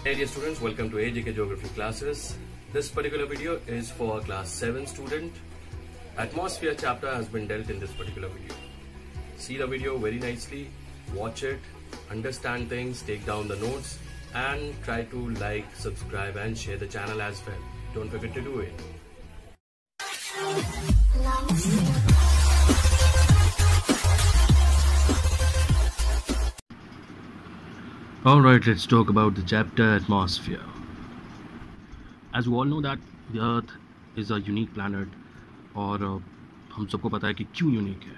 Hey dear students, welcome to AJK Geography classes. This particular video is for class 7 student. Atmosphere chapter has been dealt in this particular video. See the video very nicely, watch it, understand things, take down the notes and try to like, subscribe and share the channel as well. Don't forget to do it. Alright, let's talk about the chapter atmosphere. As you all know that the earth is a unique planet और हम सबको पता है कि क्यों unique है.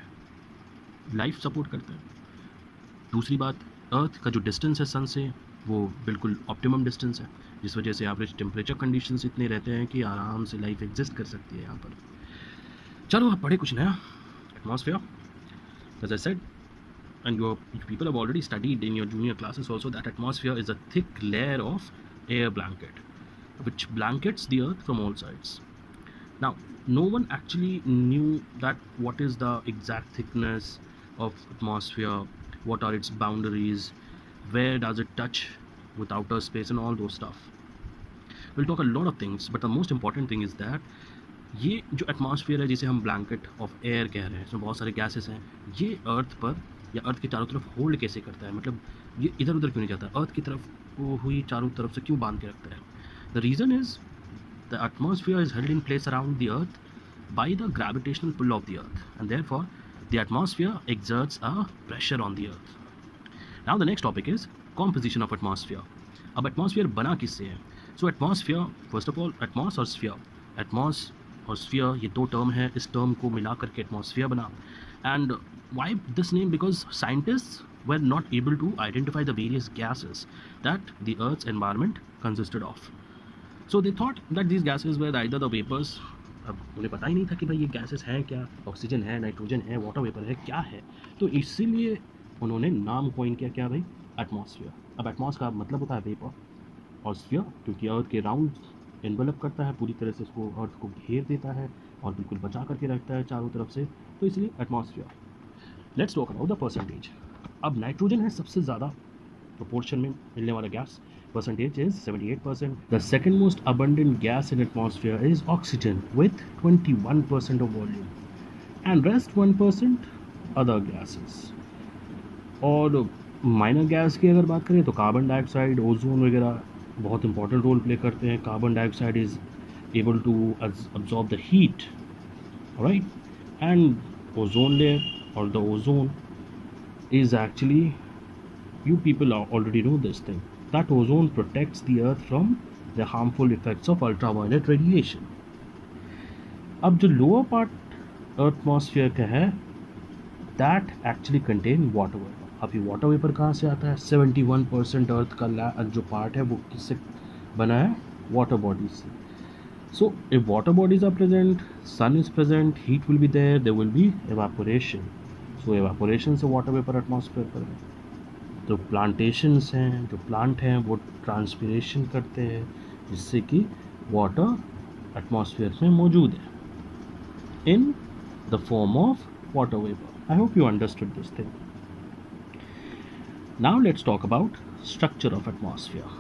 Life support करता है. दूसरी बात, अर्थ का जो डिस्टेंस है सन से वो बिल्कुल ऑप्टिमम डिस्टेंस है, जिस वजह से एवरेज टेम्परेचर कंडीशंस इतने रहते हैं कि आराम से लाइफ एग्जिस्ट कर सकती है यहाँ पर. चलो आप पढ़े कुछ नया. Atmosphere, as I said, and you people have already studied in your junior classes also, that atmosphere is a thick layer of air blanket which blankets the earth from all sides. Now no one actually knew that what is the exact thickness of atmosphere, what are its boundaries, where does it touch with outer space and all those stuff. We'll talk a lot of things, but the most important thing is that ये जो atmosphere है जिसे हम blanket of air कह रहे हैं, इसमें बहुत सारे गैसेस हैं, ये अर्थ पर या अर्थ के चारों तरफ होल्ड कैसे करता है, मतलब ये इधर उधर क्यों नहीं जाता, अर्थ की तरफ वो हुई चारों तरफ से क्यों बांध के रखता है. The reason is the atmosphere is held in place around the earth by the gravitational pull of the earth and therefore the atmosphere exerts a pressure on the earth. Now the next topic is composition of atmosphere. अब atmosphere बना किससे है? So atmosphere, first of all atmos और sphere. Atmos और sphere ये दो term है, इस टर्म को मिला करके एटमॉस्फेयर बना. And why this name? Because scientists were not able to identify the various gases that the earth's environment consisted of. So they thought that these gases were either the vapors. अब उन्हें पता ही नहीं था कि भाई ये gases हैं क्या, ऑक्सीजन है, नाइट्रोजन है, वाटर वेपर है, क्या है. तो इसीलिए उन्होंने नाम कॉइन किया, क्या भाई, एटमॉस्फेयर. अब एटमॉस का मतलब होता है वेपर और स्फीयर क्योंकि अर्थ के राउंड एनवेलप करता है, पूरी तरह से उसको अर्थ को घेर देता है और बिल्कुल बचा करके रखता है चारों तरफ से, तो इसलिए atmosphere. Let's talk about the percentage. अब नाइट्रोजन है सबसे ज़्यादा प्रोपोर्शन में मिलने वाला gas. Percentage is 78%. The second most abundant gas in atmosphere is oxygen with 21% of volume and rest 1% other gases. और माइनर गैस की अगर बात करें तो कार्बन डाइऑक्साइड, ओजोन वगैरह बहुत इंपॉर्टेंट रोल प्ले करते हैं. Carbon dioxide is able to absorb the heat, right? And ozone layer or the ozone is actually, you people already know this thing, that ozone protects the earth from the harmful effects of ultraviolet radiation. अब जो lower part atmosphere का है, that actually contain water vapor. अब ये water vapor कहाँ से आता है? 71% अर्थ का जो पार्ट है वो किससे बना है? वाटर बॉडीज से. So if water bodies are present, sun is present, heat will be there will be evaporation. So evaporation से water vapor atmosphere पर है. तो plantations हैं, जो plant हैं वो transpiration करते हैं जिससे कि water atmosphere में मौजूद है in the form of water vapor. I hope you understood this thing. Now let's talk about structure of atmosphere.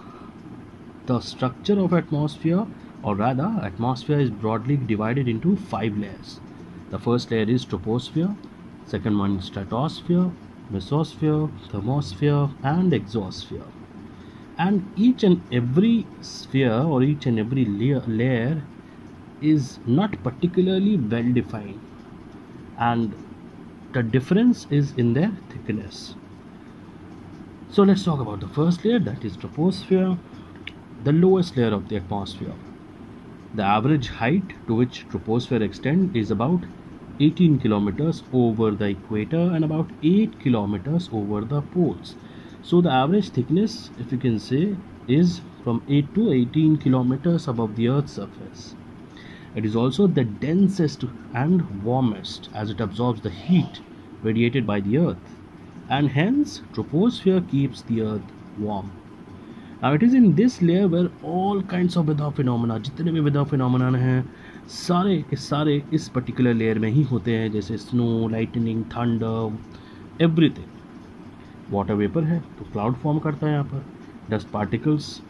The structure of atmosphere, or rather atmosphere, is broadly divided into 5 layers. The first layer is troposphere, second one is stratosphere, mesosphere, thermosphere and exosphere. And each and every sphere or each and every layer is not particularly well defined and the difference is in their thickness. So let's talk about the first layer, that is troposphere, the lowest layer of the atmosphere. The average height to which troposphere extends is about 18 kilometers over the equator and about 8 kilometers over the poles. So the average thickness, if you can say, is from 8 to 18 kilometers above the Earth's surface. It is also the densest and warmest as it absorbs the heat radiated by the Earth, and hence troposphere keeps the Earth warm. Now it is in this layer where all kinds of weather phenomena, जितने भी weather phenomena हैं सारे के सारे इस particular layer में ही होते हैं, जैसे snow, lightning, thunder, everything. Water vapour है तो क्लाउड फॉर्म करता है यहाँ पर, डस्ट पार्टिकल्स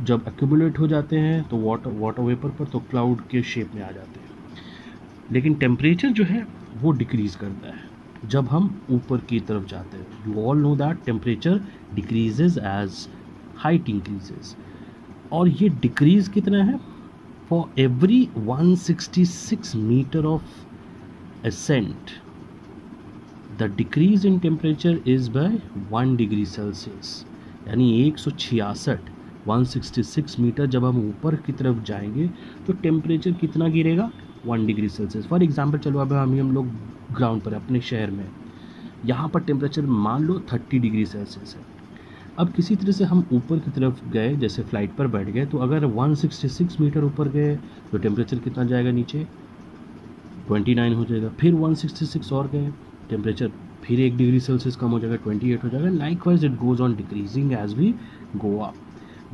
जब एक्यूमुलेट हो जाते हैं तो वाटर वेपर पर, तो क्लाउड के शेप में आ जाते हैं। लेकिन टेम्परेचर जो है वो डिक्रीज़ करता है जब हम ऊपर की तरफ जाते हैं। You all know that temperature decreases as height increases, और ये डिक्रीज कितना है? For every 166 metre of ascent, the decrease in temperature is by 1 degree Celsius, यानी 166 166 मीटर जब हम ऊपर की तरफ जाएंगे तो टेम्परेचर कितना गिरेगा? 1 डिग्री सेल्सियस। फॉर एग्जांपल चलो अब हम लोग ग्राउंड पर अपने शहर में, यहाँ पर टेम्परेचर मान लो 30 डिग्री सेल्सियस है। अब किसी तरह से हम ऊपर की तरफ गए, जैसे फ्लाइट पर बैठ गए, तो अगर 166 मीटर ऊपर गए तो टेम्परेचर कितना जाएगा नीचे? 29 हो जाएगा। फिर 166 और गए, टेम्परेचर फिर 1 डिग्री सेल्सियस कम हो जाएगा, 28 हो जाएगा। Likewise it goes on decreasing as we go up.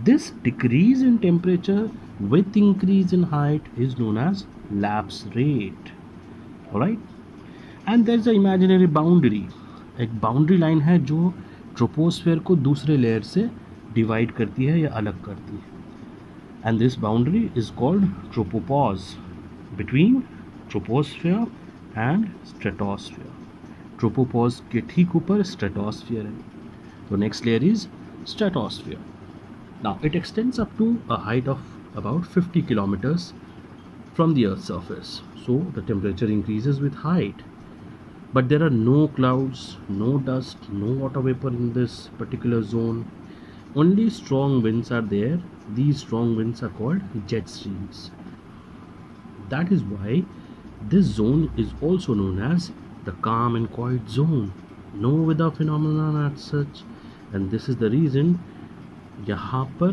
This decrease in temperature with increase in height is known as lapse rate, alright. And there is a imaginary boundary, एक boundary line है जो troposphere को दूसरे layer से divide करती है या अलग करती है। And this boundary is called tropopause between troposphere and stratosphere. Tropopause के ठीक ऊपर स्ट्रेटोस्फेयर है। तो next layer is stratosphere. Now it extends up to a height of about 50 kilometers from the Earth's surface. So the temperature increases with height. But there are no clouds, no dust, no water vapor in this particular zone. Only strong winds are there. These strong winds are called jet streams. That is why this zone is also known as the calm and quiet zone. No weather phenomenon as such. And this is the reason यहाँ पर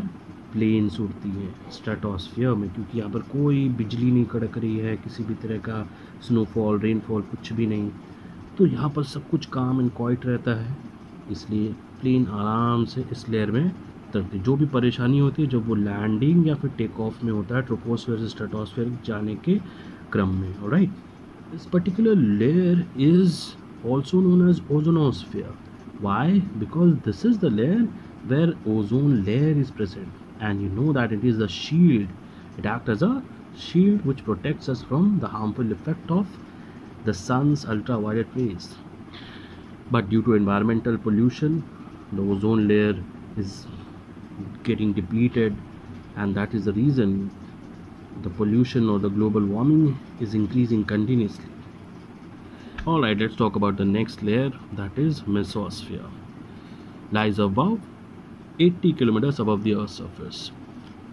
planes उड़ती हैं stratosphere में, क्योंकि यहाँ पर कोई बिजली नहीं कड़क रही है, किसी भी तरह का स्नोफॉल, रेनफॉल कुछ भी नहीं। तो यहाँ पर सब कुछ काम एंड क्वाइट रहता है, इसलिए प्लेन आराम से इस लेयर में उतरती। जो भी परेशानी होती है जब वो लैंडिंग या फिर टेक ऑफ में होता है ट्रोपोस्फेयर से स्ट्रेटोस्फेयर जाने के क्रम में, alright. This particular layer is also known as ozonosphere. Why? Because this is the layer where ozone layer is present, and you know that it is the shield. It acts as a shield which protects us from the harmful effect of the sun's ultraviolet rays. But due to environmental pollution, the ozone layer is getting depleted, and that is the reason the pollution or the global warming is increasing continuously. Alright, let's talk about the next layer, that is mesosphere. Lies above 80 kilometers above the Earth's surface.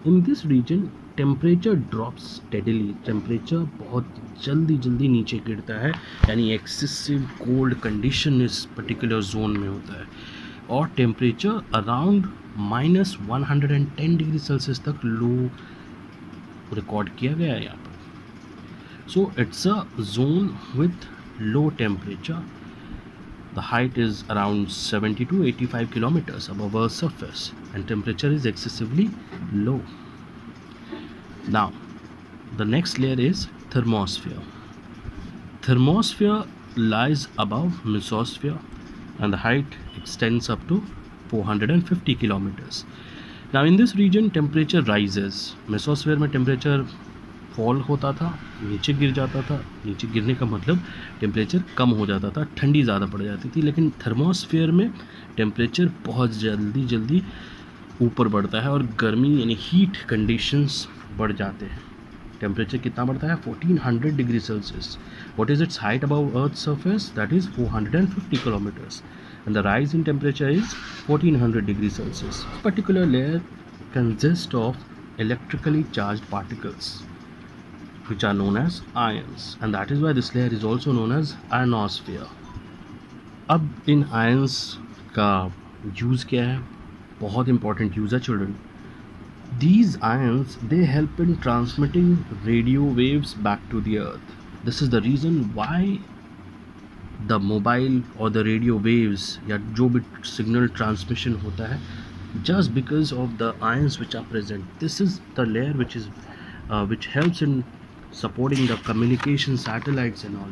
In this region, temperature drops steadily. Temperature बहुत जल्दी नीचे गिरता है, यानी excessive cold condition इस particular zone में होता है, और temperature around -110 डिग्री सेल्सियस तक लो रिकॉर्ड किया गया है यहाँ पर। So it's a zone with low temperature. The height is around 70 to 85 kilometers above Earth's surface, and temperature is excessively low. Now, the next layer is thermosphere. Thermosphere lies above mesosphere, and the height extends up to 450 kilometers. Now, in this region, temperature rises. Mesosphere में temperature fall होता था, नीचे गिर जाता था। नीचे गिरने का मतलब टेम्परेचर कम हो जाता था, ठंडी ज़्यादा पड़ जाती थी। लेकिन थर्मोस्फेयर में टेम्परेचर बहुत जल्दी ऊपर बढ़ता है और गर्मी यानी हीट कंडीशंस बढ़ जाते हैं। टेम्परेचर कितना बढ़ता है? 1400 degree Celsius. What is it's height above earth surface? That is 450 kilometres, and the rise in temperature is 1400 degree Celsius. Particular layer consist of electrically charged particles which are known as ions, and that is why this layer is also known as ionosphere. अब इन ions का use क्या है? बहुत important use है children. These ions, they help in transmitting radio waves back to the earth. This is the reason why the mobile or the radio waves या जो भी signal transmission होता है, just because of the ions which are present. This is the layer which helps in supporting the communication satellites and all,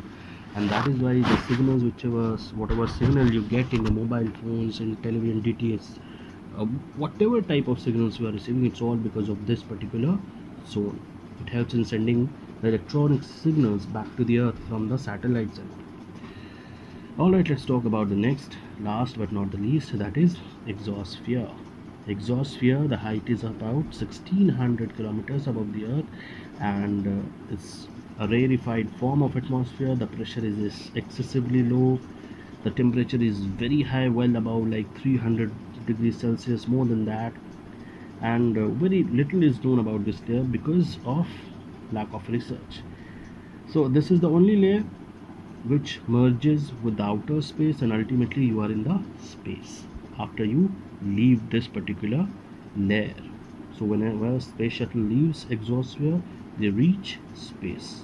and that is why the signals whatever signal you get in the mobile phones and television DTH, whatever type of signals you are receiving, it's all because of this particular zone. It helps in sending the electronic signals back to the earth from the satellite center. Alright, let's talk about the next, last but not the least, that is exosphere. Exosphere, the height is about 1600 kilometers above the earth, and it's a rarefied form of atmosphere. The pressure is excessively low, the temperature is very high, well above like 300 degrees Celsius, more than that, and very little is known about this layer because of lack of research. So this is the only layer which merges with the outer space, and ultimately you are in the space after you leave this particular layer. So whenever space shuttle leaves exosphere, they reach space.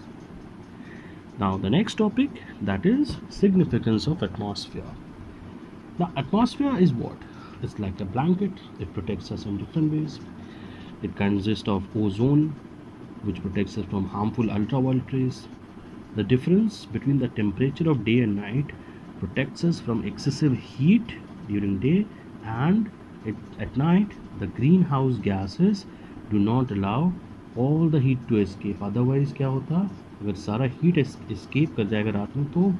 Now the next topic, that is significance of atmosphere. Now atmosphere is what? It's like a blanket. It protects us in different ways. It consists of ozone, which protects us from harmful ultraviolet rays. The difference between the temperature of day and night protects us from excessive heat during day, and at night the greenhouse gases do not allow all the heat to escape. Otherwise क्या होता, अगर सारा heat escape कर जाएगा रात में तो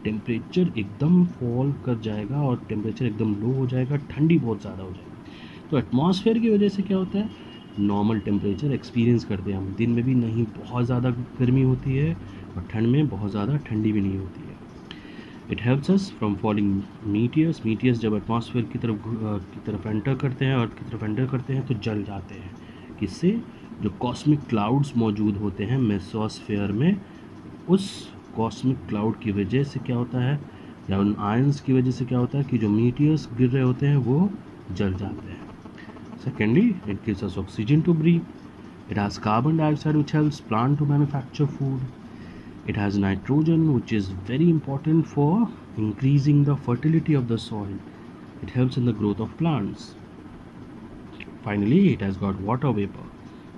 temperature एकदम फॉल कर जाएगा और टेम्परेचर एकदम लो हो जाएगा, ठंडी बहुत ज़्यादा हो जाएगी. तो एटमॉस्फेयर की वजह से क्या होता है, नॉर्मल टेम्परेचर एक्सपीरियंस करते हैं हम. दिन में भी नहीं बहुत ज़्यादा गर्मी होती है और ठंड में बहुत ज़्यादा ठंडी भी नहीं होती है. It helps us from falling मीटियर्स. मीटियर्स जब एटमॉस्फेयर की तरफ एंटर करते हैं तो जल जाते हैं. किससे? जो कॉस्मिक क्लाउड्स मौजूद होते हैं मेसोस्फेयर में, उस कॉस्मिक क्लाउड की वजह से क्या होता है, या उन आयंस की वजह से क्या होता है कि जो मीटियर्स गिर रहे होते हैं वो जल जाते हैं. Secondly, it gives us oxygen to breathe. It has carbon dioxide, which helps plant to manufacture food. It has nitrogen, which is very important for increasing the fertility of the soil. It helps in the growth of plants. Finally, it has got water vapor,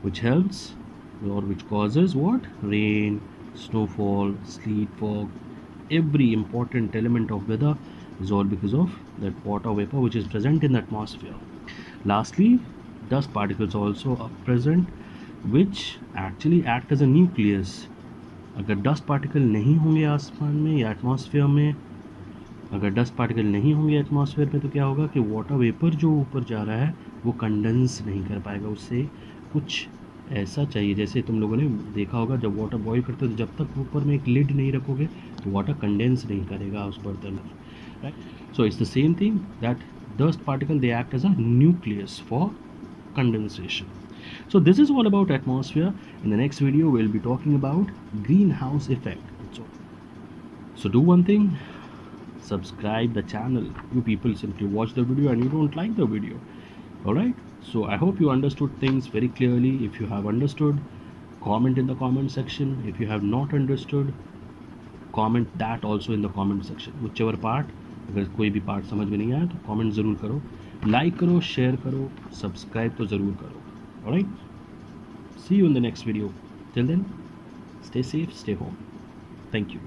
which helps or which causes what? Rain, snowfall, sleet, fog. Every important element of weather is all because of that water vapor which is present in the atmosphere. Lastly, dust particles also are present, which actually act as a nucleus. अगर dust particle नहीं होंगे आसमान में या atmosphere में, अगर dust particle नहीं होंगे एटमॉस्फेयर में, तो क्या होगा कि वाटर वेपर जो ऊपर जा रहा है वो कंडेंस नहीं कर पाएगा. उससे कुछ ऐसा चाहिए, जैसे तुम लोगों ने देखा होगा जब वाटर बॉईल करते हो तो जब तक ऊपर में एक लिड नहीं रखोगे तो वाटर कंडेंस नहीं करेगा उस बर्तन में, right. So it's the same thing that dust particle, they act as a nucleus for condensation. So this is all about atmosphere. In the next video we'll be talking about greenhouse effect. So do one thing, subscribe the channel. You people simply watch the video and you don't like the video. Alright, so I hope you understood things very clearly. If you have understood, comment in the comment section. If you have not understood, comment that also in the comment section. Whichever part, अगर कोई भी part समझ में नहीं आया तो comment ज़रूर करो, लाइक करो, शेयर करो, सब्सक्राइब तो ज़रूर करो. Alright, see you in the next video. Till then, stay safe, stay home. Thank you.